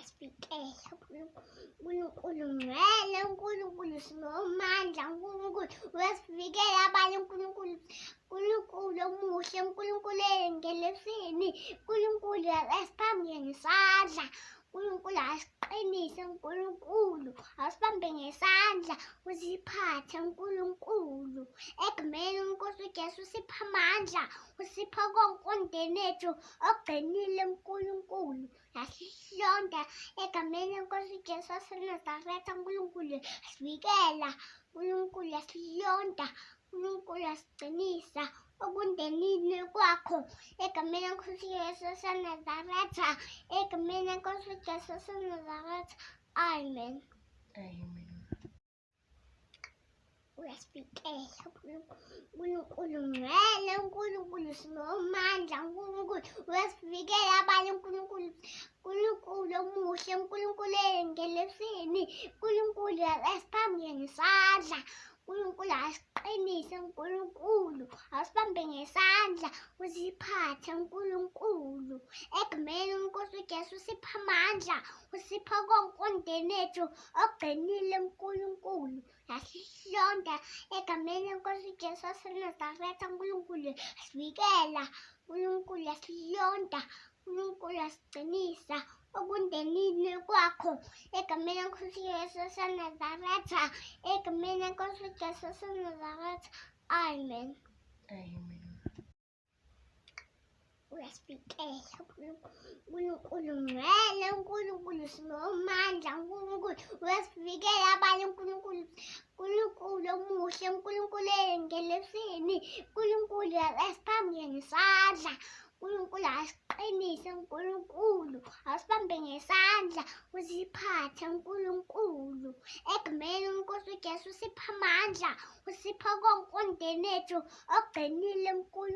uyasivikela uNkulunkulu ngcwele, uNkulunkulu sinomandla, uNkulunkulu uyasivikela abanye, uNkulunkulu omuhle, uNkulunkulu ey'ngelezini, uNkulunkulu asibambe ngesandla, uNkulunkulu asiqinise, uNkulunkulu asibambe ngesandla, usiphathe uNkulunkulu ekumele uNkosi uJesu usipha amandla, usipha konke umndeni ethu ogcinile uNkulunkulu. Yasihlonda egameni lenkosi uJesu waseNazaretha, uNkulunkulu asivikela, uNkulunkulu yasilonda, uNkulunkulu asigcinisa okundenini kwakho egameni lenkosi uJesu waseNazaretha, egameni lenkosi uJesu waseNazaretha. Amen. Amen. Uyasivikela uNkulunkulu ngcwele, uNkulunkulu sinomandla, uNkulunkulu uyasivikela abanye, uNkulunkulu omuhle, uNkulunkulu ey'ngelezini, uNkulunkulu asibambe ngesandla, uNkulunkulu asiqinise, uNkulunkulu asibambe ngesandla, usiphathe uNkulunkulu ekumele uNkosi uJesu usipha amandla, usipha konke umndeni ethu ogcinile uNkulunkulu. Yasihlonda egameni lenkosi uJesu waseNazaretha, uNkulunkulu asivikela, uNkulunkulu yasilonda, uNkulunkulu asigcinisa okundenini kwakho egameni lenkosi uJesu waseNazaretha, egameni lenkosi uJesu waseNazaretha. Amen. Amen. Uyasivikela uNkulunkulu ngcwele, uNkulunkulu sinomandla, uNkulunkulu uyasivikela abanye, uNkulunkulu omuhle, uNkulunkulu ey'ngelezini, uNkulunkulu asibambe ngesandla, uNkulunkulu asiqinise, uNkulunkulu asibambe ngesandla, usiphathe uNkulunkulu ekumele uNkosi uJesu usipha amandla, usipha konke umndeni ethu ogcinile uNkulunkulu.